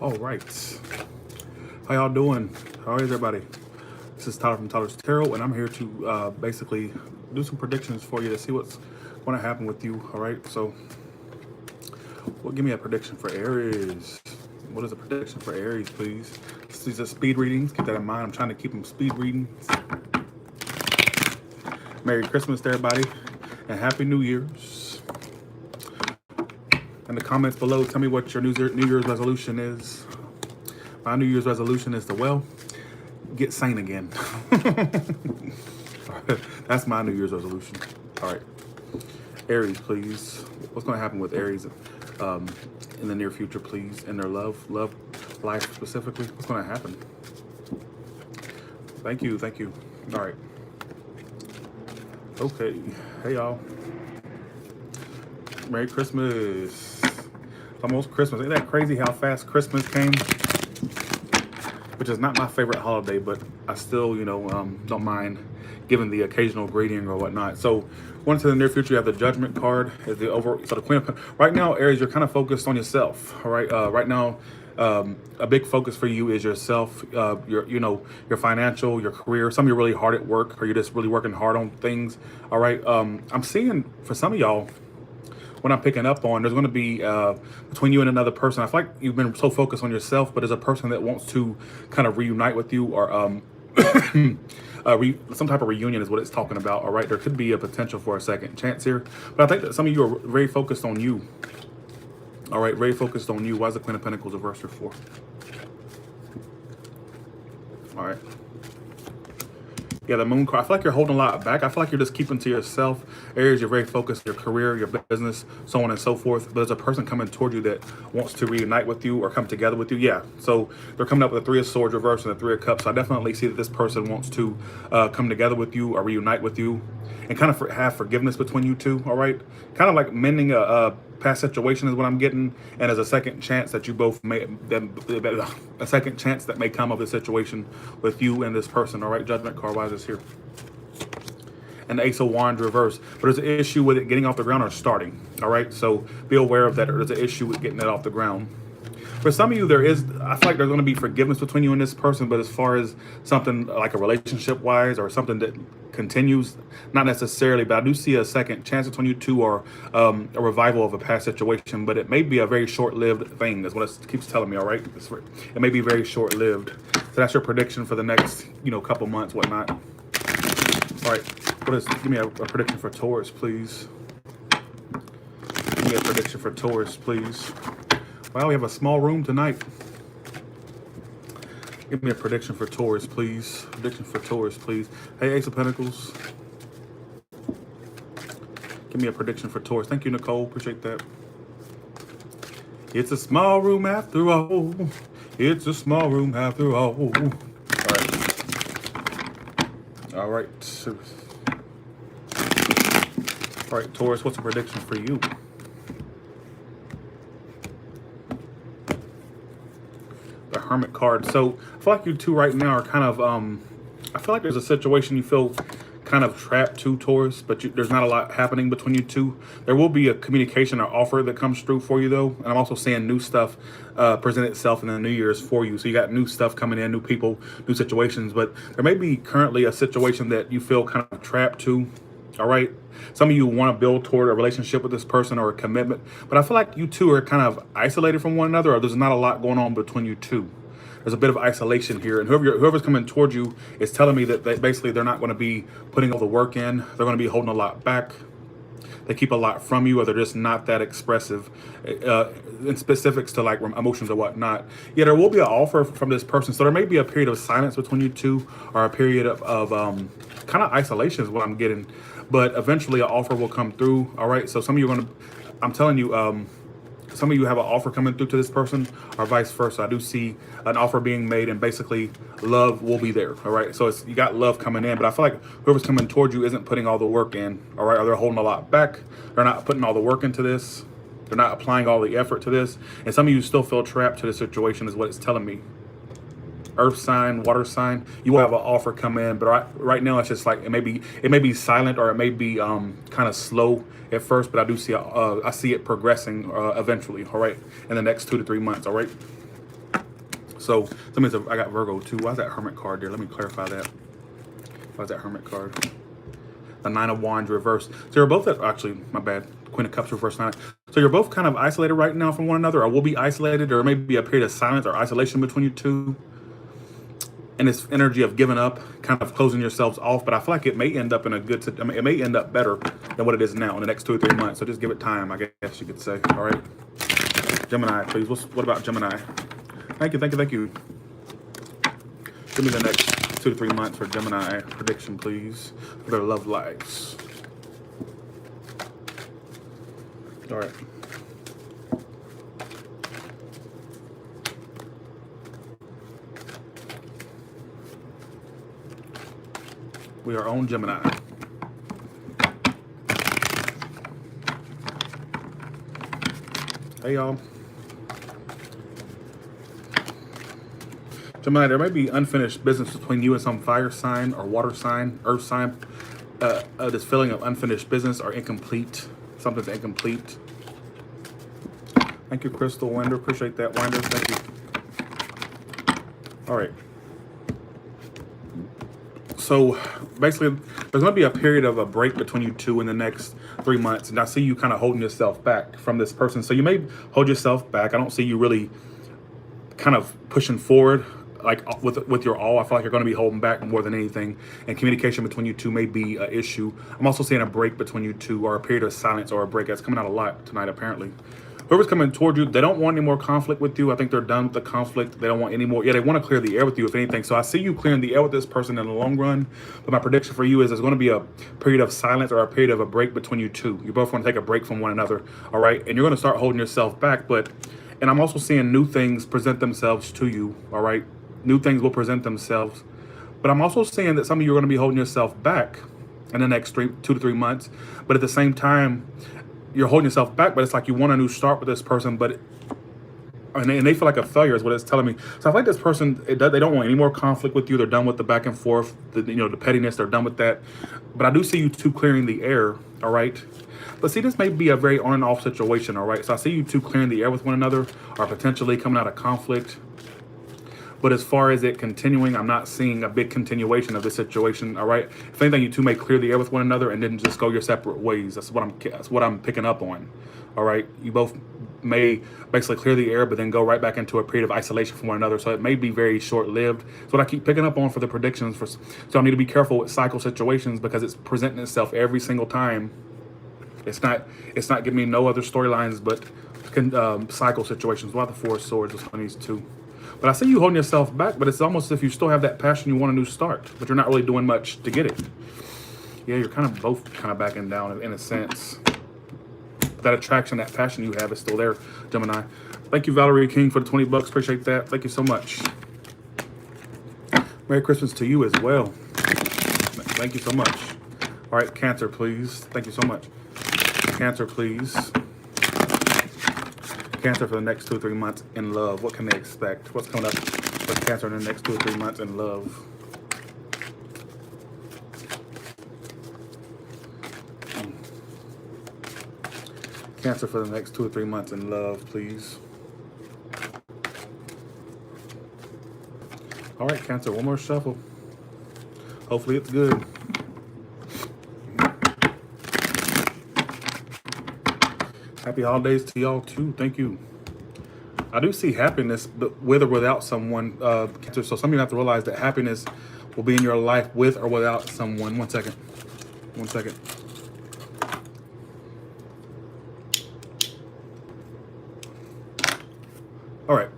All right. How y'all doing? How is everybody? This is Tyler from Untitled Tarot, and I'm here to basically do some predictions for you to see what's going to happen with you. All right. So, well, give me a prediction for Aries. What is a prediction for Aries, please? These are speed readings. Keep that in mind. I'm trying to keep them speed readings. Merry Christmas to everybody, and Happy New Year's. In the comments below, tell me what your New Year's resolution is. My New Year's resolution is to, well, get sane again. That's my New Year's resolution. All right. Aries, please. What's going to happen with Aries in the near future, please? In their love life specifically? What's going to happen? Thank you. All right. Okay. Hey, y'all. Merry Christmas. It's almost Christmas. Ain't that crazy how fast Christmas came? Which is not my favorite holiday, but I still, don't mind giving the occasional greeting or whatnot. So, once in the near future, you have the Judgment card as the so the Queen of right now, Aries, you're kind of focused on yourself. All right, right now, a big focus for you is yourself. Your financial, your career. Some of you are really hard at work, or you're just really working hard on things. All right, I'm seeing for some of y'all, what I'm picking up on, there's going to be between you and another person. I feel like you've been so focused on yourself, but there's a person that wants to kind of reunite with you, or some type of reunion is what it's talking about. All right, there could be a potential for a second chance here, but I think that some of you are very focused on you. All right, very focused on you. Why is the Queen of Pentacles reversed here for? All right. Yeah, the Moon card. I feel like you're holding a lot back. I feel like you're just keeping to yourself. Aries, you're very focused on your career, your business, so on and so forth. But there's a person coming toward you that wants to reunite with you or come together with you. Yeah, so they're coming up with the Three of Swords reversed and the Three of Cups. So I definitely see that this person wants to come together with you or reunite with you and kind of have forgiveness between you two, all right? Kind of like mending a past situation is what I'm getting, and as a second chance that you both may, a second chance that may come of the situation with you and this person, all right? Judgment card, why is this here? And the Ace of Wands reverse, but there's an issue with it getting off the ground or starting, all right? So be aware of that. There's an issue with getting it off the ground. For some of you, I feel like there's going to be forgiveness between you and this person, but as far as something like a relationship-wise or something that continues, not necessarily, but I do see a second chance between you two, or a revival of a past situation, but it may be a very short-lived thing, is what it keeps telling me, all right? It may be very short-lived. So that's your prediction for the next, couple months, whatnot. All right, give me a prediction for Taurus, please. Give me a prediction for Taurus, please. Wow, we have a small room tonight. Give me a prediction for Taurus, please. Prediction for Taurus, please. Hey, Ace of Pentacles. Give me a prediction for Taurus. Thank you, Nicole. Appreciate that. It's a small room after all. It's a small room after all. All right. All right. All right, Taurus, what's a prediction for you? The Hermit card. So I feel like you two right now are kind of I feel like there's a situation you feel kind of trapped to, Taurus, but there's not a lot happening between you two. There will be a communication or offer that comes through for you, though, and I'm also seeing new stuff present itself in the New Year's for you. So you got new stuff coming in, new people, new situations, but there may be currently a situation that you feel kind of trapped to. All right, some of you want to build toward a relationship with this person or a commitment, but I feel like you two are kind of isolated from one another, or there's not a lot going on between you two. There's a bit of isolation here, and whoever's coming towards you is telling me that they're not going to be putting all the work in. They're going to be holding a lot back. They keep a lot from you, or they're just not that expressive in specifics to like emotions or whatnot. Yeah, there will be an offer from this person, so there may be a period of silence between you two, or a period of kind of isolation is what I'm getting. But eventually, an offer will come through. All right, so some of you are going to, I'm telling you, some of you have an offer coming through to this person, or vice versa. I do see an offer being made, and basically love will be there. All right, so you got love coming in, but I feel like whoever's coming towards you isn't putting all the work in. All right, or they're holding a lot back. They're not putting all the work into this. They're not applying all the effort to this, and some of you still feel trapped to the situation, is what it's telling me. earth sign, water sign, you will have an offer come in. But right now, it's just like it may be silent, or it may be kind of slow at first. But I do see I see it progressing eventually. All right, in the next 2 to 3 months. All right. So somebody said I got Virgo too. Why is that Hermit card there? Let me clarify that. Why is that Hermit card? The Nine of Wands reversed. So you're both actually, my bad, Queen of Cups reversed 9. So you're both kind of isolated right now from one another, or will be isolated, or maybe a period of silence or isolation between you two. And this energy of giving up, kind of closing yourselves off. But I feel like it may end up in a good, I mean, it may end up better than what it is now in the next 2 or 3 months. So just give it time, I guess you could say. All right. Gemini, please. What about Gemini? Thank you. Give me the next 2 to 3 months for Gemini prediction, please, for their love lives. All right. We are on Gemini. Hey, y'all. Gemini, there may be unfinished business between you and some fire sign or water sign, earth sign. This feeling of unfinished business or incomplete. Something's incomplete. Thank you, Crystal Winder. Appreciate that, Winder. Thank you. All right. So basically, there's going to be a period of a break between you two in the next 3 months. And I see you kind of holding yourself back from this person. So you may hold yourself back. I don't see you really kind of pushing forward like with your all. I feel like you're going to be holding back more than anything. And communication between you two may be an issue. I'm also seeing a break between you two, or a period of silence, or a break. That's coming out a lot tonight, apparently. Whoever's coming toward you, they don't want any more conflict with you. I think they're done with the conflict. They don't want any more. Yeah, they want to clear the air with you, if anything. So I see you clearing the air with this person in the long run. But my prediction for you is there's going to be a period of silence, or a period of a break between you two. You both want to take a break from one another, all right? And you're going to start holding yourself back. And I'm also seeing new things present themselves to you, all right? New things will present themselves. But I'm also seeing that some of you are going to be holding yourself back in the next 2 to 3 months. But at the same time, you're holding yourself back, but it's like you want a new start with this person, and they feel like a failure is what it's telling me. So I feel like this person, they don't want any more conflict with you. They're done with the back and forth, the pettiness. They're done with that. But I do see you two clearing the air, all right? But see, this may be a very on and off situation, all right? So I see you two clearing the air with one another, or potentially coming out of conflict. But as far as it continuing, I'm not seeing a big continuation of the situation, all right? If anything, you two may clear the air with one another and then just go your separate ways. That's what I'm picking up on, all right? You both may basically clear the air, but then go right back into a period of isolation from one another. So it may be very short-lived. That's what I keep picking up on for the predictions. So I need to be careful with cycle situations, because it's presenting itself every single time. It's not giving me no other storylines but cycle situations. Why the Four of Swords is on these two? But I see you holding yourself back, but it's almost as if you still have that passion, you want a new start, but you're not really doing much to get it. Yeah, you're kind of both kind of backing down in a sense. That attraction, that passion you have is still there, Gemini. Thank you, Valerie King, for the 20 bucks. Appreciate that. Thank you so much. Merry Christmas to you as well. Thank you so much. All right, Cancer, please. Thank you so much. Cancer, please. Cancer for the next 2 or 3 months in love. What can they expect? What's coming up for Cancer in the next 2 or 3 months in love? Cancer for the next 2 or 3 months in love, please. All right, Cancer, one more shuffle. Hopefully it's good. Happy holidays to y'all too. Thank you. I do see happiness, but with or without someone, Cancer. So some of you have to realize that happiness will be in your life with or without someone. One second. All right.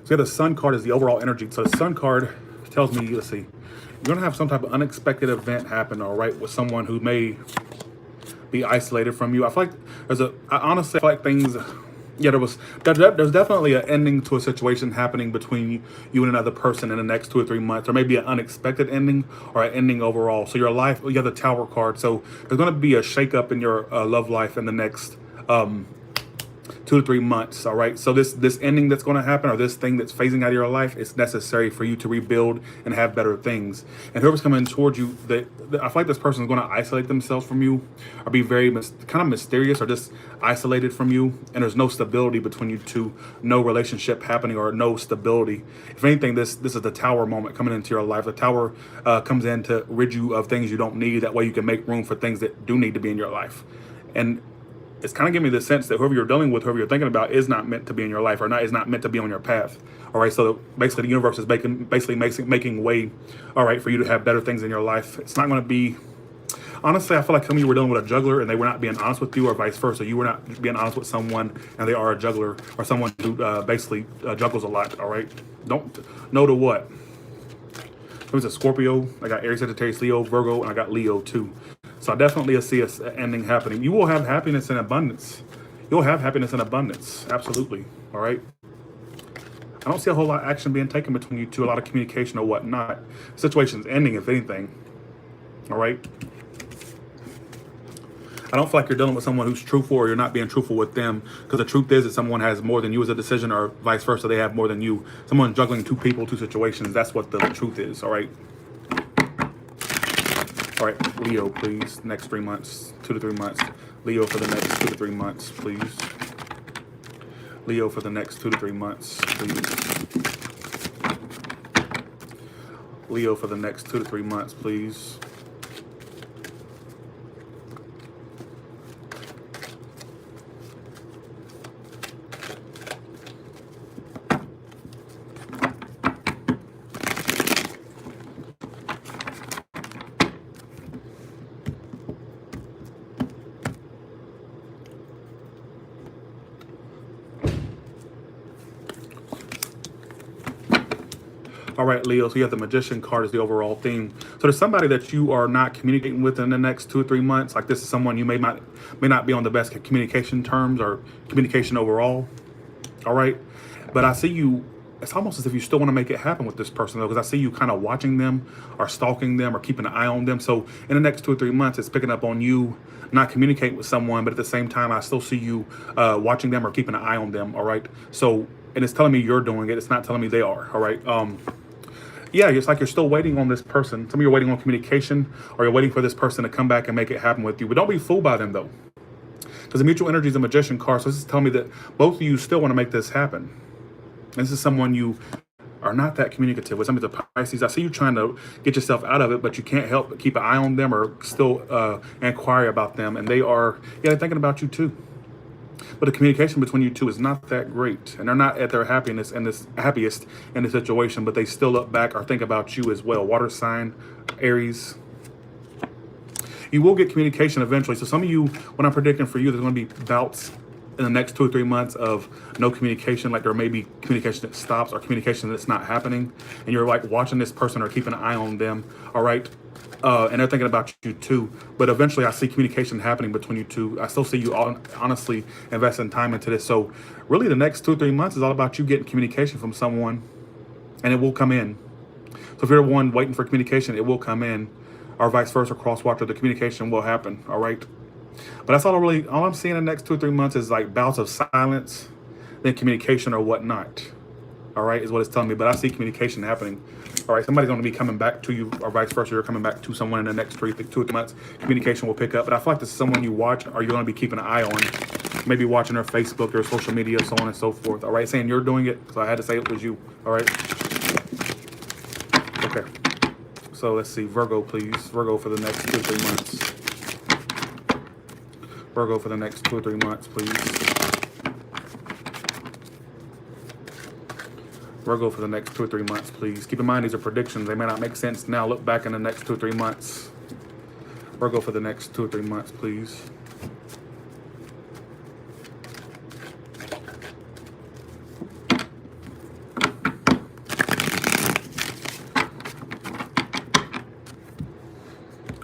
So the Sun card is the overall energy. So the Sun card tells me, let's see, you're going to have some type of unexpected event happen, all right, with someone who may be isolated from you. I feel like I honestly feel like things, yeah, there's definitely an ending to a situation happening between you and another person in the next 2 or 3 months. There may be an unexpected ending or an ending overall. So your life, you have the Tower card. So there's going to be a shakeup in your love life in the next 2 to 3 months. All right, so this ending that's going to happen, or this thing that's phasing out of your life, it's necessary for you to rebuild and have better things. And whoever's coming towards you, I feel like this person is going to isolate themselves from you, or be very kind of mysterious, or just isolated from you, and there's no stability between you two, no relationship happening, or no stability. If anything, this is the Tower moment coming into your life. The Tower comes in to rid you of things you don't need, that way you can make room for things that do need to be in your life. And it's kind of giving me the sense that whoever you're dealing with, whoever you're thinking about, is not meant to be in your life, or is not meant to be on your path. All right, so basically the universe is making way, all right, for you to have better things in your life. It's not going to be, honestly, I feel like some of you were dealing with a juggler and they were not being honest with you, or vice versa. You were not being honest with someone and they are a juggler, or someone who basically juggles a lot. All right, don't know to what. There's a Scorpio, I got Aries, Sagittarius, Leo, Virgo, and I got Leo too. So I definitely see an ending happening. You will have happiness and abundance. You'll have happiness and abundance. Absolutely. All right. I don't see a whole lot of action being taken between you two, a lot of communication or whatnot. Situation's ending, if anything. All right. I don't feel like you're dealing with someone who's truthful, or you're not being truthful with them, because the truth is that someone has more than you as a decision, or vice versa, they have more than you. Someone juggling two people, two situations. That's what the truth is. All right. All right, Leo, please. Next 3 months, 2 to 3 months. Leo for the next 2 to 3 months, please. Leo for the next 2 to 3 months, please. Leo for the next 2 to 3 months, please. All right, Leo, so you have the Magician card as the overall theme. So there's somebody that you are not communicating with in the next 2 or 3 months. Like, this is someone you may not be on the best communication terms, or communication overall. All right. But I see you, it's almost as if you still want to make it happen with this person, though, because I see you kind of watching them, or stalking them, or keeping an eye on them. So in the next 2 or 3 months, it's picking up on you not communicating with someone, but at the same time, I still see you watching them or keeping an eye on them. All right. So, and it's telling me you're doing it. It's not telling me they are. All right. Yeah, it's like you're still waiting on this person. Some of you are waiting on communication, or you're waiting for this person to come back and make it happen with you. But don't be fooled by them, though, because the mutual energy is a Magician card. So this is telling me that both of you still want to make this happen. And this is someone you are not that communicative with. Some of the Pisces, I see you trying to get yourself out of it, but you can't help but keep an eye on them, or still inquire about them. And they are, yeah, they're thinking about you too. But the communication between you two is not that great, and they're not at their happiest in the situation, but they still look back or think about you as well. Water sign, Aries. You will get communication eventually. So some of you, what I'm predicting for you, there's going to be bouts in the next 2 or 3 months of no communication. Like, there may be communication that stops, or communication that's not happening, and you're like watching this person or keeping an eye on them. All right. And they're thinking about you too. But eventually I see communication happening between you two. I still see you honestly investing time into this. So really the next 2 or 3 months is all about you getting communication from someone, and it will come in. So if you're the one waiting for communication, it will come in, or vice versa, cross-watcher, the communication will happen. All right. But that's all I'm seeing in the next 2 or 3 months is like bouts of silence, then communication or whatnot. All right, is what it's telling me. But I see communication happening. All right, somebody's going to be coming back to you, or vice versa. You're coming back to someone in the next 2 or 3 months. Communication will pick up. But I feel like this is someone you watch, or you're going to be keeping an eye on. Maybe watching their Facebook, their social media, so on and so forth. All right, saying you're doing it, so I had to say it was you. All right. Okay. So let's see. Virgo, please. Virgo for the next 2 or 3 months. Virgo for the next 2 or 3 months, please. Virgo for the next 2 or 3 months, please. Keep in mind, these are predictions. They may not make sense now. Look back in the next 2 or 3 months. Virgo for the next 2 or 3 months, please.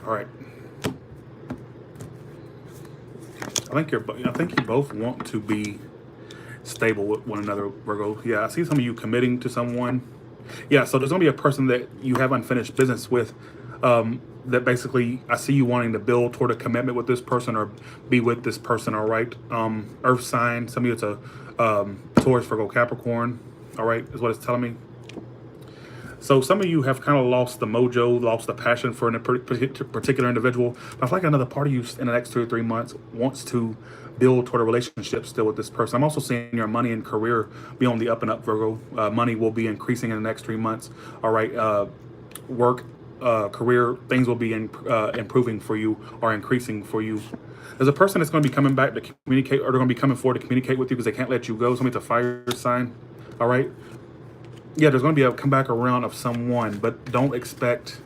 All right. I think you both want to be stable with one another, Virgo. Yeah, I see some of you committing to someone. Yeah, so there's gonna be a person that you have unfinished business with. that basically I see you wanting to build toward a commitment with this person or be with this person, all right? Earth sign, some of you it's a Taurus, Virgo, Capricorn, all right, is what it's telling me. So some of you have kind of lost the mojo, lost the passion for a particular individual. But I feel like another part of you in the next 2 or 3 months wants to build toward a relationship still with this person. I'm also seeing your money and career be on the up and up, Virgo. Money will be increasing in the next 3 months. All right, work, career, things will be improving for you or increasing for you. There's a person that's going to be coming back to communicate, or they're going to be coming forward to communicate with you because they can't let you go. Somebody's a fire sign. All right. Yeah, there's going to be a comeback around of someone, but don't expect.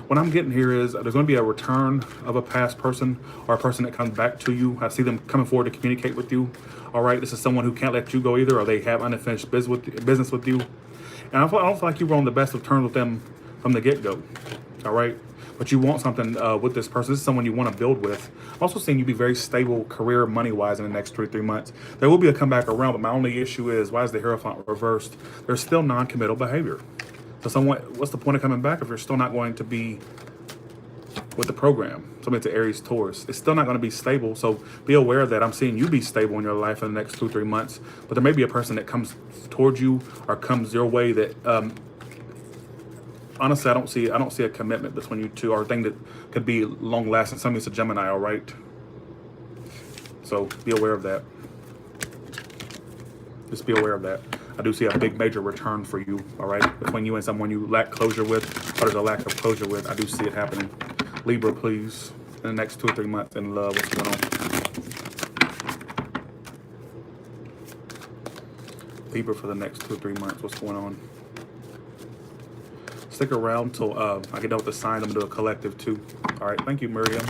What I'm getting here is there's going to be a return of a past person or a person that comes back to you. I see them coming forward to communicate with you. All right, this is someone who can't let you go either, or they have unfinished business with you. And I don't feel like you were on the best of terms with them from the get-go. All right, but you want something with this person. This is someone you want to build with. I'm also seeing you be very stable career money-wise in the next 2 or 3 months. There will be a comeback around, but my only issue is, why is the Hierophant reversed? There's still non-committal behavior. So what's the point of coming back if you're still not going to be with the program? Somebody to Aries, Taurus. It's still not going to be stable, so be aware of that. I'm seeing you be stable in your life in the next 2 or 3 months, but there may be a person that comes towards you or comes your way that honestly, I don't see a commitment between you two, or a thing that could be long lasting. Somebody's a Gemini, all right? So be aware of that. Just be aware of that. I do see a big major return for you, all right? Between you and someone you lack closure with, or there's a lack of closure with. I do see it happening. Libra, please, in the next 2 or 3 months in love, what's going on? Libra for the next 2 or 3 months, what's going on? Stick around till I get done with the signs. I'm gonna do a collective too. All right, thank you, Miriam.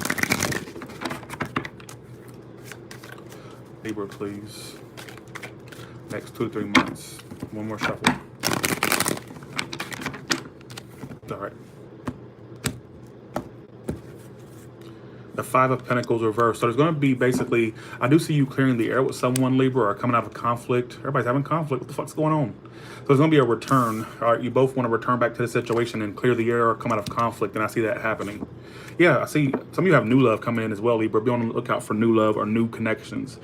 Libra, please. Next 2 to 3 months. One more shuffle. All right. The Five of Pentacles reversed. So there's going to be basically, I do see you clearing the air with someone, Libra, or coming out of conflict. Everybody's having conflict. What the fuck's going on? So there's going to be a return. All right, you both want to return back to the situation and clear the air or come out of conflict, and I see that happening. Yeah, I see some of you have new love coming in as well, Libra. Be on the lookout for new love or new connections.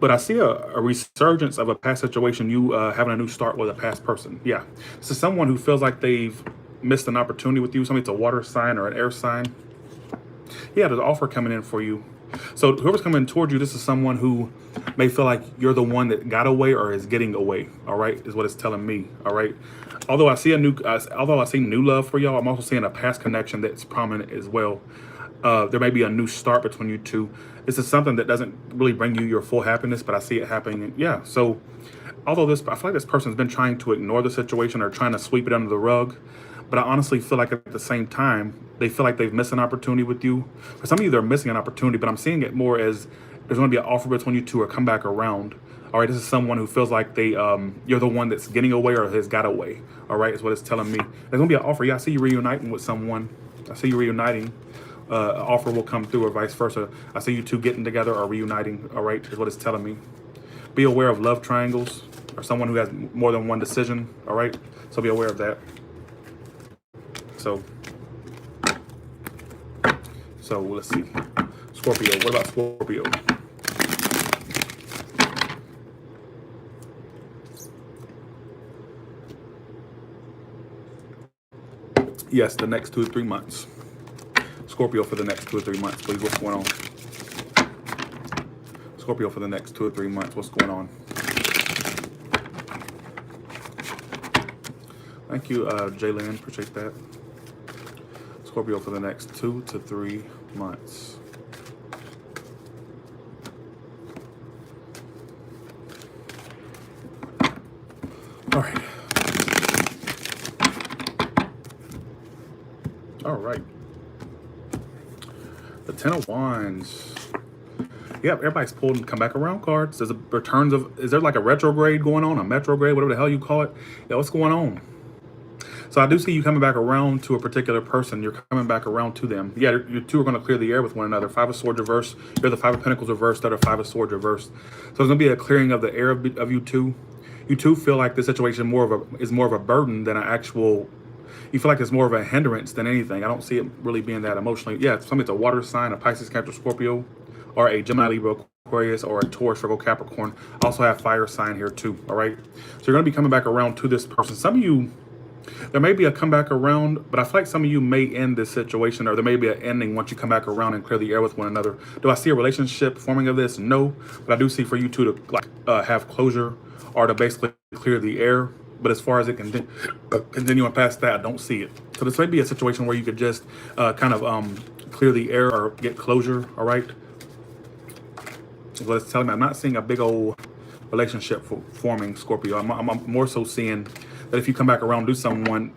But I see a resurgence of a past situation, you having a new start with a past person. Yeah, this is someone who feels like they've missed an opportunity with you. Somebody's a water sign or an air sign. Yeah, there's an offer coming in for you. So whoever's coming towards you, this is someone who may feel like you're the one that got away or is getting away. All right, is what it's telling me. All right. Although I see new love for y'all, I'm also seeing a past connection that's prominent as well. There may be a new start between you two. This is something that doesn't really bring you your full happiness, but I see it happening. Yeah. So although I feel like this person's been trying to ignore the situation or trying to sweep it under the rug, but I honestly feel like at the same time, they feel like they've missed an opportunity with you. For some of you, they're missing an opportunity, but I'm seeing it more as there's going to be an offer between you two or come back around. All right, this is someone who feels like you're the one that's getting away or has got away. All right, is what it's telling me. There's going to be an offer. Yeah, I see you reuniting with someone. I see you reuniting. An offer will come through or vice versa. I see you two getting together or reuniting. All right, is what it's telling me. Be aware of love triangles or someone who has more than one decision. All right, so be aware of that. So let's see. Scorpio. What about Scorpio? Yes, the next 2 or 3 months. Scorpio for the next 2 or 3 months, please. What's going on? Scorpio for the next 2 or 3 months. What's going on? Thank you, Jalen. Appreciate that. Scorpio for the next 2 to 3 months. All right. All right. The Ten of Wands. Yeah, everybody's pulling come back around cards. There's a returns of, is there like a retrograde going on, a metrograde, whatever the hell you call it? Yeah, what's going on? So I do see you coming back around to a particular person. You're coming back around to them. Yeah, you two are going to clear the air with one another. Five of Swords reversed. You're the Five of Pentacles reversed. They're the Five of Swords reversed. So there's going to be a clearing of the air of you two. You two feel like this situation is more of a burden than an actual. you feel like it's more of a hindrance than anything. I don't see it really being that emotionally. Yeah, something's a water sign, a Pisces, Cancer, Scorpio, or a Gemini, Libra, Aquarius, or a Taurus, Virgo, Capricorn. I also have fire sign here too, all right? So you're going to be coming back around to this person. Some of you, there may be a comeback around, but I feel like some of you may end this situation, or there may be an ending once you come back around and clear the air with one another. Do I see a relationship forming of this? No, but I do see for you two to like have closure or to basically clear the air. But as far as it can continue on past that, I don't see it. So this may be a situation where you could just kind of clear the air or get closure, all right? Well, it's telling me I'm not seeing a big old relationship forming, Scorpio. I'm more so seeing that if you come back around, do someone,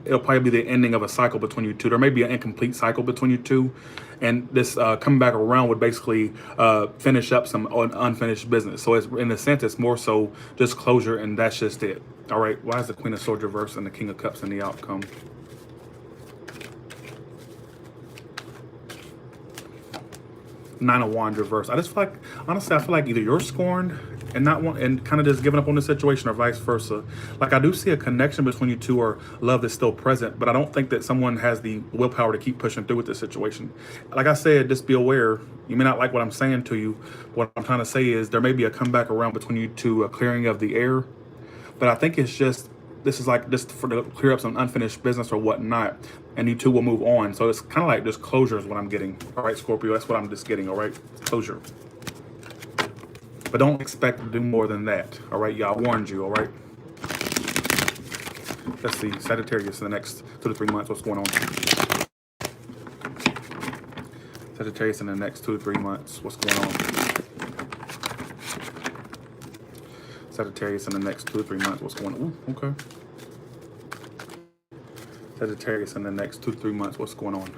it'll probably be the ending of a cycle between you two. There may be an incomplete cycle between you two, and this coming back around would basically finish up some unfinished business. So it's, in a sense, it's more so just closure, and that's just it. All right, why is the Queen of Swords reversed and the King of Cups in the outcome? Nine of Wands reversed. I just feel like, honestly, I feel like either you're scorned and not want, and kind of just giving up on the situation, or vice versa. Like, I do see a connection between you two, or love is still present, but I don't think that someone has the willpower to keep pushing through with this situation. Like I said, just be aware. You may not like what I'm saying to you. What I'm trying to say is there may be a comeback around between you two, a clearing of the air, but I think it's just, this is like just for to clear up some unfinished business or whatnot, and you two will move on. So it's kind of like just closure is what I'm getting. All right, Scorpio, that's what I'm just getting. All right, closure. But don't expect to do more than that. All right, y'all, warned you. All right. Let's see, Sagittarius in the next 2 to 3 months. What's going on? Sagittarius in the next 2 to 3 months. What's going on? Sagittarius in the next 2 to 3 months. What's going on? Ooh, okay. Sagittarius in the next 2 to 3 months. What's going on?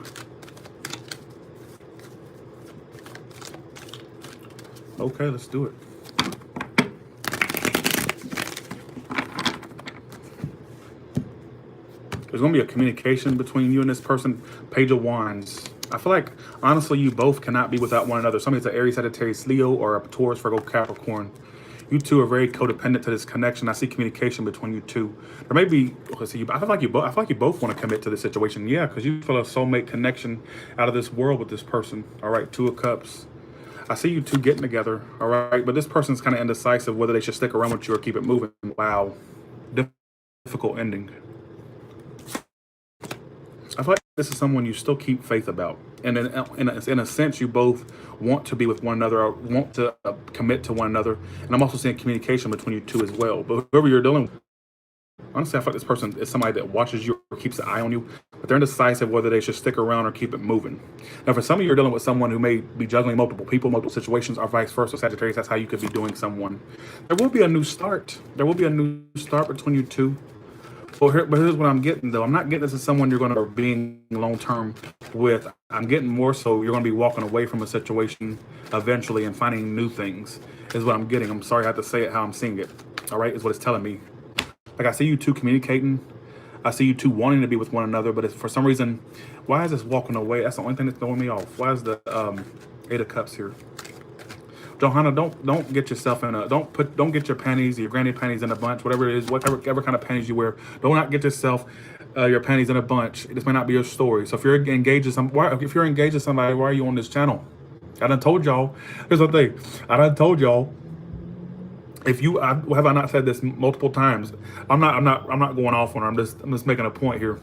Okay, let's do it. There's going to be a communication between you and this person. Page of Wands. I feel like, honestly, you both cannot be without one another. Somebody's an Aries, Sagittarius, Leo, or a Taurus, Virgo, Capricorn. You two are very codependent to this connection. I see communication between you two. There may be, let's see, I feel like you both want to commit to this situation. Yeah, because you feel a soulmate connection out of this world with this person. All right, 2 of Cups. I see you two getting together. All right, but this person's kind of indecisive whether they should stick around with you or keep it moving. Wow, difficult ending. I feel like this is someone you still keep faith about. And in a sense, you both want to be with one another, or want to commit to one another. And I'm also seeing communication between you two as well. But whoever you're dealing with, honestly, I feel like this person is somebody that watches you or keeps an eye on you, but they're indecisive whether they should stick around or keep it moving. Now, for some of you, you're dealing with someone who may be juggling multiple people, multiple situations, or vice versa. Sagittarius, that's how you could be doing someone. There will be a new start. There will be a new start between you two. But here's what I'm getting, though. I'm not getting this as someone you're going to be being long-term with. I'm getting more so you're going to be walking away from a situation eventually and finding new things is what I'm getting. I'm sorry I have to say it how I'm seeing it. All right, is what it's telling me. Like, I see you two communicating. I see you two wanting to be with one another, but it's, for some reason, why is this walking away? That's the only thing that's throwing me off. Why is the 8 of Cups here? Johanna, don't get yourself in a, don't get your panties, your granny panties in a bunch, whatever it is, whatever kind of panties you wear. Do not get yourself your panties in a bunch. This may not be your story. So if you're engaged with if you're engaged with somebody, why are you on this channel? I done told y'all. Here's the thing. I done told y'all. If you, have I not said this multiple times? I'm not going off on her. I'm just making a point here.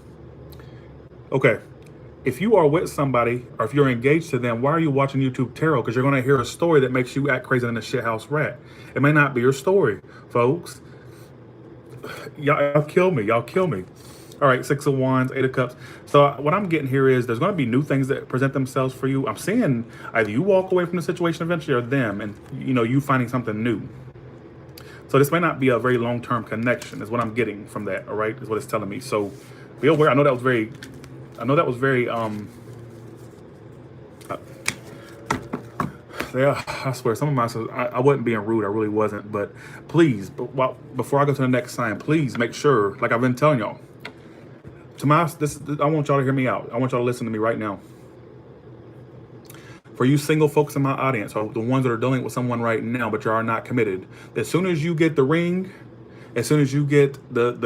Okay. If you are with somebody, or if you're engaged to them, why are you watching YouTube Tarot? Because you're going to hear a story that makes you act crazy than a shithouse rat. It may not be your story, folks. Y'all kill me. Y'all kill me. All right, 6 of Wands, 8 of Cups. So what I'm getting here is there's going to be new things that present themselves for you. I'm seeing either you walk away from the situation eventually, or them, and you finding something new. So this may not be a very long-term connection, is what I'm getting from that. All right, is what it's telling me. So be aware. I know that was very yeah, I swear, some of my, I wasn't being rude, I really wasn't, but please, before I go to the next sign, please make sure, like I've been telling y'all, I want y'all to hear me out. I want y'all to listen to me right now. For you single folks in my audience, or the ones that are dealing with someone right now, but you are not committed, as soon as you get the ring, As soon as you get as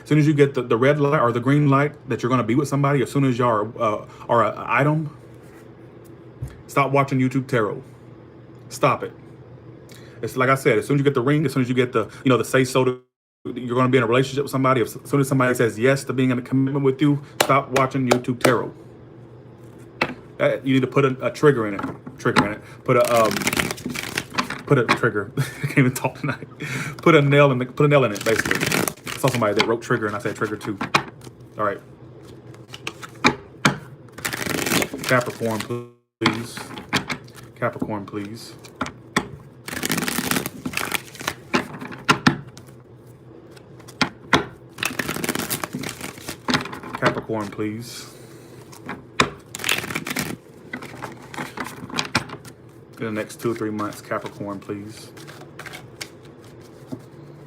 soon as you get the red light or the green light that you're going to be with somebody, as soon as y'all are an item, stop watching YouTube tarot. Stop it. It's like I said, as soon as you get the ring, as soon as you get the, the say so to, you're going to be in a relationship with somebody. As soon as somebody says yes to being in a commitment with you, stop watching YouTube tarot. You need to put a trigger in it. Put a trigger. I can't even talk tonight. Put a nail in it, basically. I saw somebody that wrote trigger and I said trigger too. All right. Capricorn, please. Capricorn, please. Capricorn, please. In the next 2 or 3 months, Capricorn, please.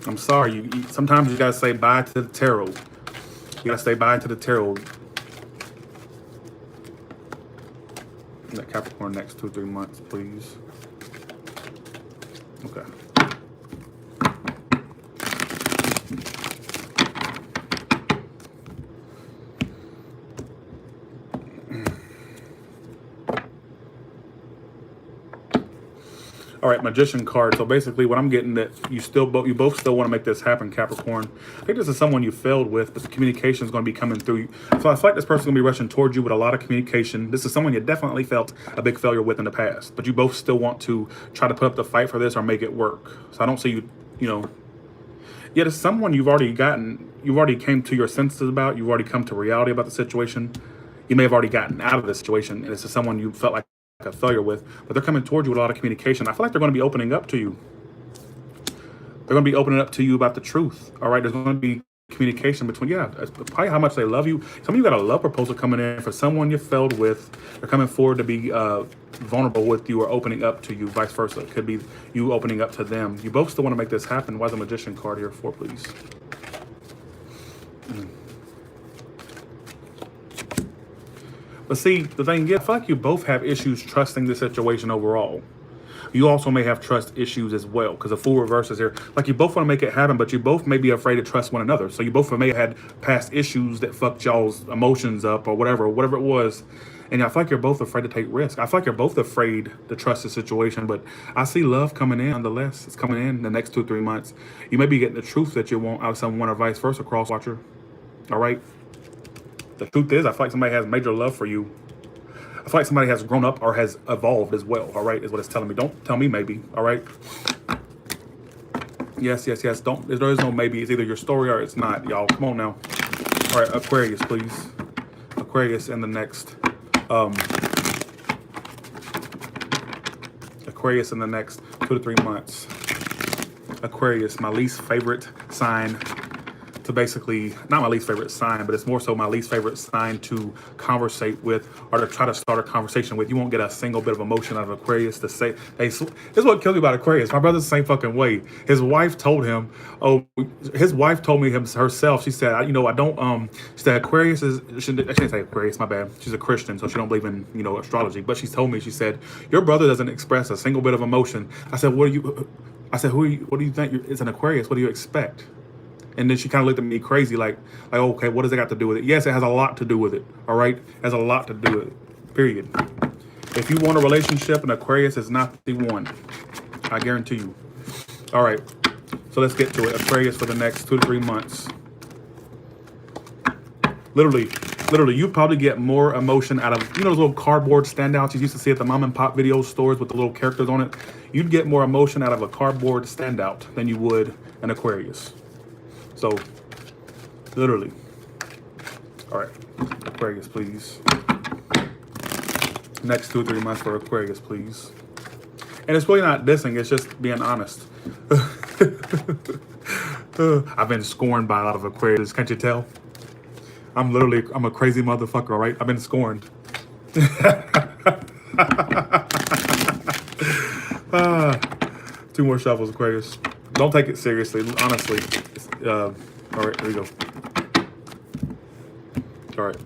I'm sorry. Sometimes you gotta say bye to the tarot. You gotta say bye to the tarot. That Capricorn next 2 or 3 months, please. Okay. All right, Magician card. So basically what I'm getting that you both still want to make this happen, Capricorn. I think this is someone you failed with, but the communication is going to be coming through you. So I feel like this person's going to be rushing towards you with a lot of communication. This is someone you definitely felt a big failure with in the past, but you both still want to try to put up the fight for this or make it work. So I don't see yet it's someone you've already came to your senses about. You've already come to reality about the situation. You may have already gotten out of the situation, and this is someone you felt like a failure with, but they're coming towards you with a lot of communication. I feel like they're going to be opening up to you. They're going to be opening up to you about the truth. All right, there's going to be communication between, probably how much they love you. Some of you got a love proposal coming in for someone you failed with. They're coming forward to be vulnerable with you or opening up to you, vice versa. It could be you opening up to them. You both still want to make this happen. Why is the Magician card here for, please? But see, the thing is, I feel like you both have issues trusting the situation overall. You also may have trust issues as well, because the Fool reverse is here. Like, you both want to make it happen, but you both may be afraid to trust one another. So you both may have had past issues that fucked y'all's emotions up or whatever it was. And I feel like you're both afraid to take risks. I feel like you're both afraid to trust the situation, but I see love coming in nonetheless. It's coming in the next 2 or 3 months. You may be getting the truth that you want out of someone or vice versa, cross-watcher. All right? The truth is, I feel like somebody has major love for you. I feel like somebody has grown up or has evolved as well, all right, is what it's telling me. Don't tell me maybe, all right? Yes. There is no maybe. It's either your story or it's not, y'all. Come on now. All right, Aquarius, please. Aquarius in the next... Aquarius in the next 2 to 3 months. Aquarius, my least favorite sign to basically, not my least favorite sign, but it's more so my least favorite sign to conversate with or to try to start a conversation with. You won't get a single bit of emotion out of Aquarius to say, hey, this is what kills me about Aquarius. My brother's the same fucking way. His wife told me herself, she said, I don't, she said Aquarius is, I shouldn't say Aquarius, my bad. She's a Christian, so she don't believe in, astrology. But she told me, she said, your brother doesn't express a single bit of emotion. I said, what do you think? It's an Aquarius. What do you expect? And then she kind of looked at me crazy, like, okay, what does it got to do with it? Yes, it has a lot to do with it, all right? It has a lot to do with it, period. If you want a relationship, an Aquarius is not the one. I guarantee you. All right, so let's get to it. Aquarius for the next 2 to 3 months. Literally, you probably get more emotion out of, those little cardboard standouts you used to see at the mom and pop video stores with the little characters on it? You'd get more emotion out of a cardboard standout than you would an Aquarius. So, literally. All right, Aquarius, please. Next 2 or 3 months for Aquarius, please. And it's really not dissing, it's just being honest. I've been scorned by a lot of Aquarius, can't you tell? I'm a crazy motherfucker, all right? I've been scorned. 2 more shuffles, Aquarius. Don't take it seriously, honestly. All right, there we go. All right.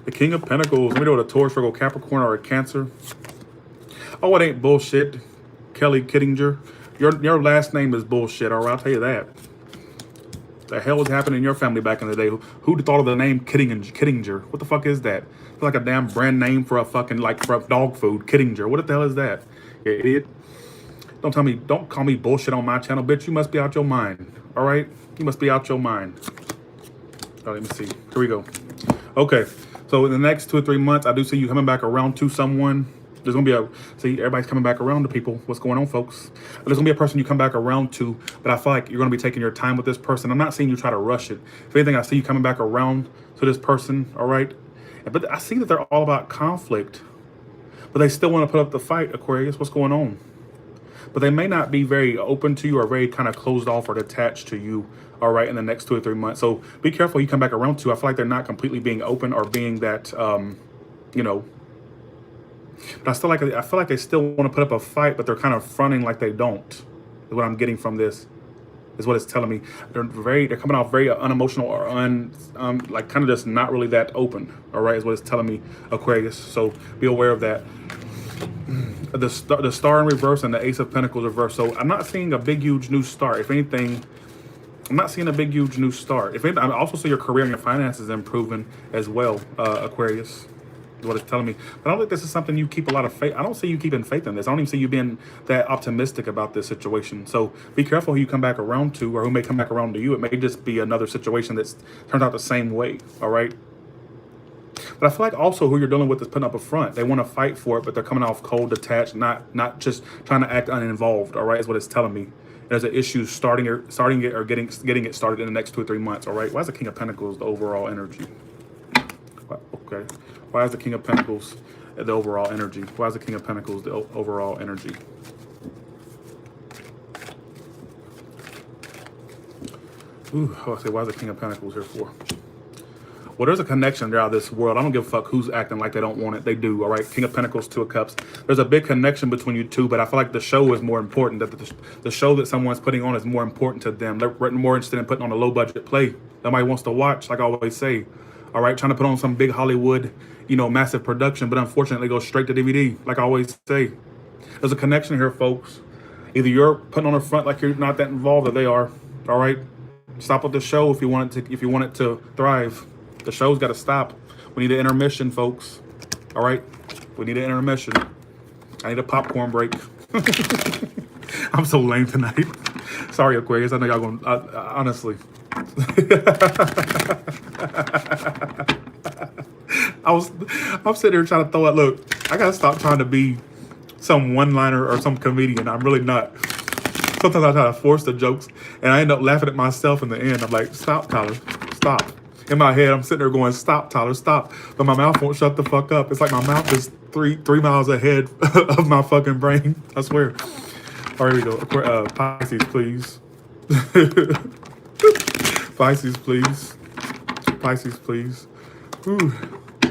The King of Pentacles. Let me know what a Taurus, Virgo, Capricorn, or a Cancer. Oh, it ain't bullshit. Kelly Kittinger. Your last name is bullshit, all right? I'll tell you that. The hell was happening in your family back in the day? Who'd thought of the name Kittinger? What the fuck is that? It's like a damn brand name for a fucking, like, for dog food. Kittinger. What the hell is that? You idiot. Don't call me bullshit on my channel, bitch. You must be out your mind. All right? You must be out your mind. Oh, let me see. Here we go. Okay. So in the next 2 or 3 months, I do see you coming back around to someone. There's going to be see, everybody's coming back around to people. What's going on, folks? There's going to be a person you come back around to, but I feel like you're going to be taking your time with this person. I'm not seeing you try to rush it. If anything, I see you coming back around to this person, all right? But I see that they're all about conflict, but they still want to put up the fight, Aquarius. What's going on? But they may not be very open to you or very kind of closed off or detached to you, all right, in the next 2 or 3 months. So be careful you come back around to. I feel like they're not completely being open or being that, you know, but I feel like they still want to put up a fight, but they're kind of fronting like they don't. Is what I'm getting from this. Is what it's telling me. They're coming off very unemotional or like kind of just not really that open. All right, is what it's telling me, Aquarius. So be aware of that. The star in reverse and the Ace of Pentacles reverse. So I'm not seeing a big, huge new start. If anything, I'm not seeing a big, huge new start. If anything, I also see your career and your finances improving as well, Aquarius. Is what it's telling me. But I don't think this is something you keep a lot of faith. I don't see you keeping faith in this. I don't even see you being that optimistic about this situation. So be careful who you come back around to or who may come back around to you. It may just be another situation that's turned out the same way. All right. But I feel like also who you're dealing with is putting up a front. They want to fight for it, but they're coming off cold, detached, not just trying to act uninvolved. All right, is what it's telling me. There's an issue starting it or getting it started in the next 2 or 3 months. All right. Why is the King of Pentacles the overall energy? Okay. Why is the King of Pentacles the overall energy? Why is the King of Pentacles the overall energy? Ooh, I say, why is the King of Pentacles here for? Well, there's a connection there out of this world. I don't give a fuck who's acting like they don't want it. They do, all right? King of Pentacles, Two of Cups. There's a big connection between you two, but I feel like the show is more important. That the show that someone's putting on is more important to them. They're more interested in putting on a low-budget play. Somebody wants to watch, like I always say. All right, trying to put on some big Hollywood, you know, massive production, but unfortunately goes straight to DVD, like I always say. There's a connection here, folks. Either you're putting on a front like you're not that involved, or they are. All right, stop with the show if you want it to thrive. The show's got to stop. We need an intermission, folks. All right, we need an intermission. I need a popcorn break. I'm so lame tonight. Sorry, Aquarius. I know y'all going. Honestly. I'm sitting here trying to throw it. Look, I gotta stop trying to be some one-liner or some comedian. I'm really not. Sometimes I try to force the jokes and I end up laughing at myself in the end. I'm like, stop, Tyler, stop. In my head, I'm sitting there going, stop, Tyler, stop. But my mouth won't shut the fuck up. It's like my mouth is three miles ahead of my fucking brain. I swear. All right, here we go. Pisces, please. Pisces, please. Pisces, please. Whew.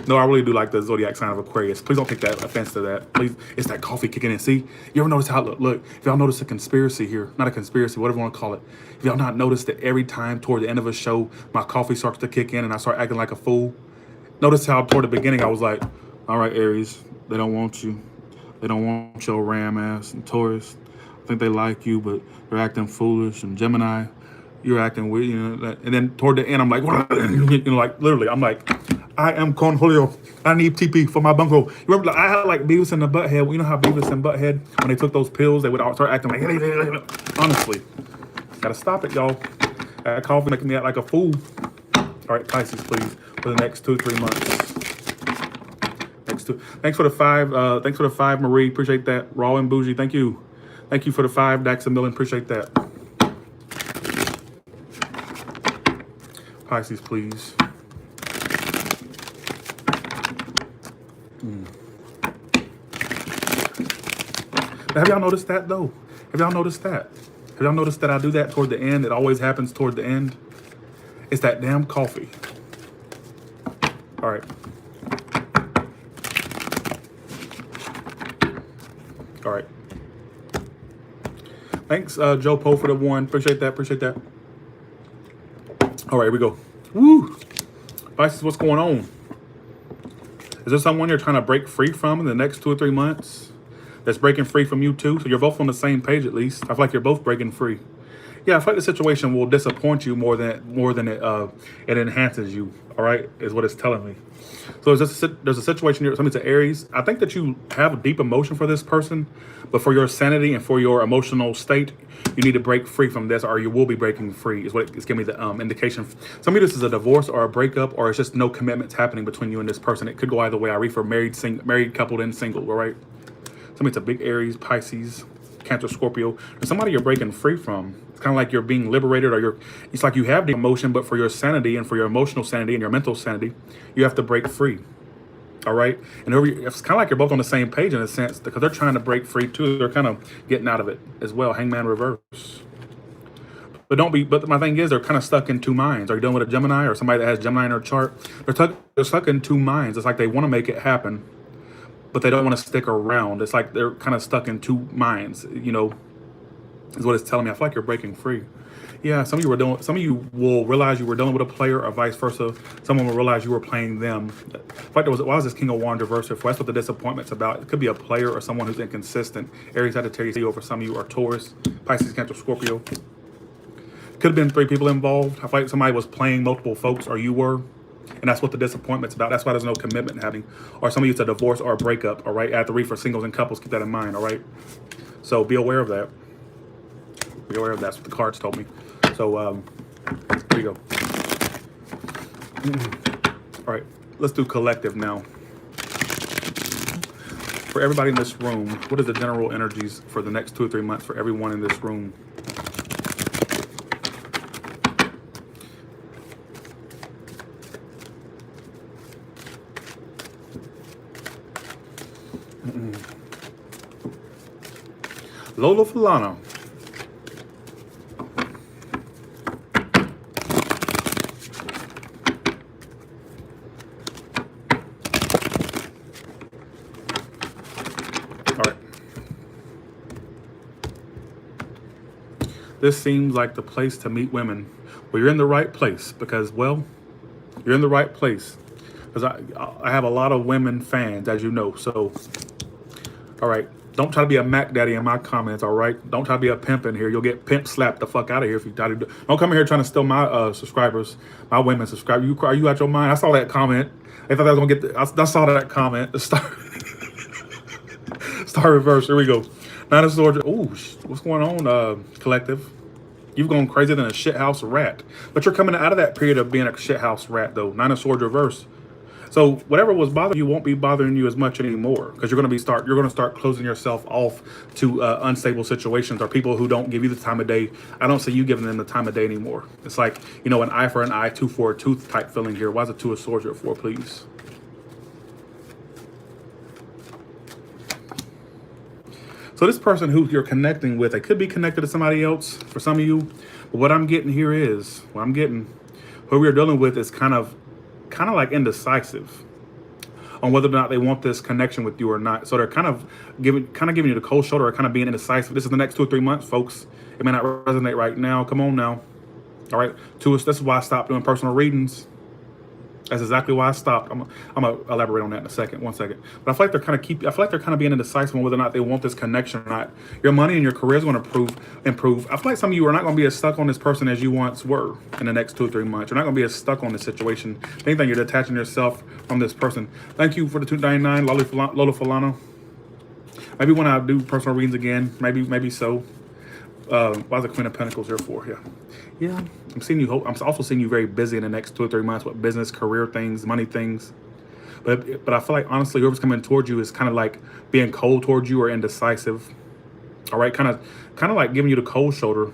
No, I really do like the zodiac sign of Aquarius. Please don't take that offense to that. Please, it's that coffee kicking in. See, you ever notice how, look, if y'all notice a conspiracy here, not a conspiracy, whatever you want to call it. If y'all not notice that every time toward the end of a show, my coffee starts to kick in and I start acting like a fool. Notice how toward the beginning, I was like, all right, Aries, they don't want you. They don't want your ram ass. And Taurus, I think they like you, but they're acting foolish. And Gemini, you're acting weird, you know. And then toward the end, I'm like, you know, like literally, I'm like, I am Con Julio. I need TP for my bunko. You remember, like, I had like Beavis and the Butthead. You know how Beavis and Butthead, when they took those pills, they would all start acting like, honestly. Gotta stop it, y'all. That coffee making me act like a fool. All right, Pisces, please, for the next 2 to 3 months. Thanks for the 5. Thanks for the 5, Marie. Appreciate that. Raw and Bougie. Thank you. Thank you for the 5, Dax and Millen. Appreciate that. Pisces, please. Have y'all noticed that though? Have y'all noticed that? Have y'all noticed that I do that toward the end? It always happens toward the end. It's that damn coffee. All right. All right. Thanks, Joe Poe, for the 1. Appreciate that. Appreciate that. All right, here we go. Woo! Pisces, what's going on? Is there someone you're trying to break free from in the next 2 or 3 months? that's breaking free from you too. So you're both on the same page at least. I feel like you're both breaking free. Yeah, I feel like the situation will disappoint you more than it enhances you. All right, is what it's telling me. So there's a situation here. Something to Aries. I think that you have a deep emotion for this person, but for your sanity and for your emotional state, you need to break free from this, or you will be breaking free. Is what it's giving me the indication. Some of this is a divorce or a breakup, or it's just no commitments happening between you and this person. It could go either way. I read for married couple, then single. All right. Something to big Aries, Pisces, Cancer, Scorpio, and somebody you're breaking free from. It's kind of like you're being liberated, or it's like you have the emotion, but for your sanity and for your emotional sanity and your mental sanity, you have to break free. All right. And it's kind of like you're both on the same page in a sense, because they're trying to break free too. They're kind of getting out of it as well. Hangman reverse. But my thing is, they're kind of stuck in two minds. Are you dealing with a Gemini or somebody that has Gemini in their chart? They're stuck in two minds. It's like they want to make it happen, but they don't want to stick around. It's like they're kind of stuck in two minds, you know, is what it's telling me. I feel like you're breaking free. Yeah, some of you will realize you were dealing with a player, or vice versa. Someone will realize you were playing them. In fact, why was this King of Wands reversed? That's what the disappointment's about. It could be a player or someone who's inconsistent. Aries, Sagittarius, Leo for some of you, or Taurus, Pisces, Cancer, Scorpio. Could have been 3 people involved. I feel like somebody was playing multiple folks, or you were. And that's what the disappointment's about. That's why there's no commitment happening. Or some of you, it's a divorce or a breakup, all right? I have to read for singles and couples. Keep that in mind, all right? So be aware of that. Be aware of that. That's what the cards told me. So, here you go. All right, let's do collective now. For everybody in this room, what is the general energies for the next 2 or 3 months for everyone in this room? Lola Falana. All right. This seems like the place to meet women. Well, you're in the right place because, well, you're in the right place. Because I have a lot of women fans, as you know. So, all right. Don't try to be a Mac Daddy in my comments, all right? Don't try to be a pimp in here. You'll get pimp slapped the fuck out of here if you try to do. Don't come in here trying to steal my subscribers, my women subscribers. Are you out your mind? I saw that comment. I thought I was gonna get. I saw that comment. The star, star reverse. Here we go. Nine of Swords. Ooh, what's going on, collective? You've gone crazier than a shithouse rat. But you're coming out of that period of being a shithouse rat, though. Nine of Swords reverse. So whatever was bothering you won't be bothering you as much anymore, because you're going to start closing yourself off to unstable situations or people who don't give you the time of day. I don't see you giving them the time of day anymore. It's like, you know, an eye for an eye, tooth for a tooth type feeling here. Why is it 2 of Swords here for, please? So this person who you're connecting with, they could be connected to somebody else for some of you. But what I'm getting here is, who we're dealing with is kind of like indecisive on whether or not they want this connection with you or not. So they're kind of giving you the cold shoulder, or kind of being indecisive. This is the next 2 or 3 months, folks. It may not resonate right now. Come on now. All right. This is why I stopped doing personal readings. That's exactly why I stopped. I'm gonna elaborate on that in a second. 1 second. But I feel like they're kind of being indecisive on whether or not they want this connection or not. Your money and your career is going to improve. I feel like some of you are not going to be as stuck on this person as you once were in the next 2 or 3 months. You're not going to be as stuck on this situation. If anything, you're detaching yourself from this person. Thank you for the 299, Lola Falana. Maybe when I do personal readings again, maybe so. Why is the Queen of Pentacles here for? Yeah. I'm seeing you. I'm also seeing you very busy in the next 2 or 3 months with business, career things, money things. But I feel like, honestly, whoever's coming towards you is kind of like being cold towards you or indecisive. All right, kind of like giving you the cold shoulder.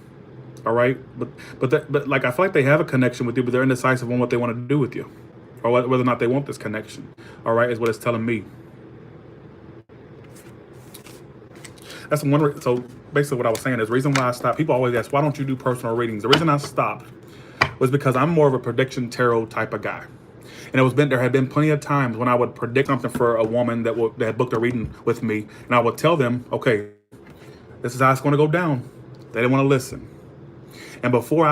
All right, but like I feel like they have a connection with you, but they're indecisive on what they want to do with you, or whether or not they want this connection. All right, is what it's telling me. That's one. So basically what I was saying is the reason why I stopped. People always ask, why don't you do personal readings? The reason I stopped was because I'm more of a prediction tarot type of guy. And there had been plenty of times when I would predict something for a woman that had booked a reading with me. And I would tell them, okay, this is how it's going to go down. They didn't want to listen. And before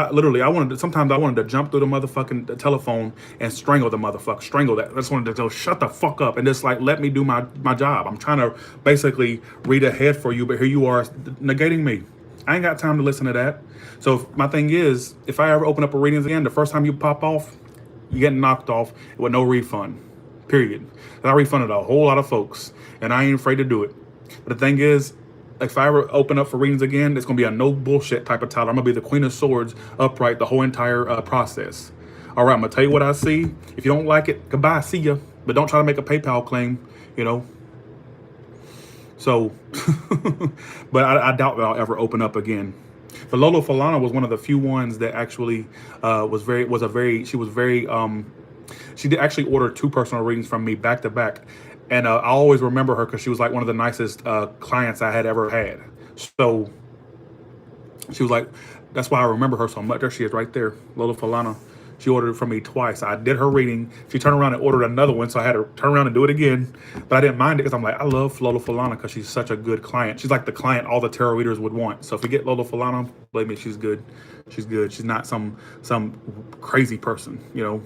sometimes I wanted to jump through the motherfucking telephone and strangle the motherfucker, strangle that. I just wanted to go, shut the fuck up and just like, let me do my job. I'm trying to basically read ahead for you, but here you are negating me. I ain't got time to listen to that. So my thing is, if I ever open up a readings again, the first time you pop off, you get knocked off with no refund, period. And I refunded a whole lot of folks, and I ain't afraid to do it. But the thing is, if I ever open up for readings again, it's going to be a no bullshit type of title. I'm going to be the Queen of Swords upright the whole entire process. All right, I'm going to tell you what I see. If you don't like it, goodbye, see ya. But don't try to make a PayPal claim, you know. So, but I doubt that I'll ever open up again. But Lolo Falana was one of the few ones that actually she did actually order 2 personal readings from me back to back. And I always remember her because she was like one of the nicest clients I had ever had. So she was like, that's why I remember her so much. There she is right there, Lola Falana. She ordered from me twice. I did her reading. She turned around and ordered another one, so I had to turn around and do it again. But I didn't mind it because I'm like, I love Lola Falana because she's such a good client. She's like the client all the tarot readers would want. So if we get Lola Falana, believe me, she's good. She's good. She's not some crazy person, you know.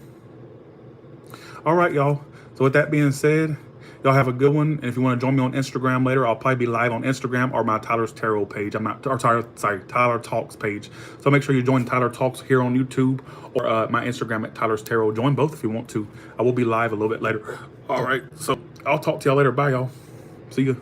All right, y'all. So with that being said, y'all have a good one. And if you want to join me on Instagram later, I'll probably be live on Instagram or my Tyler's Tarot page. Tyler Talks page. So make sure you join Tyler Talks here on YouTube or my Instagram at Tyler's Tarot. Join both if you want to. I will be live a little bit later. All right. So I'll talk to y'all later. Bye, y'all. See you.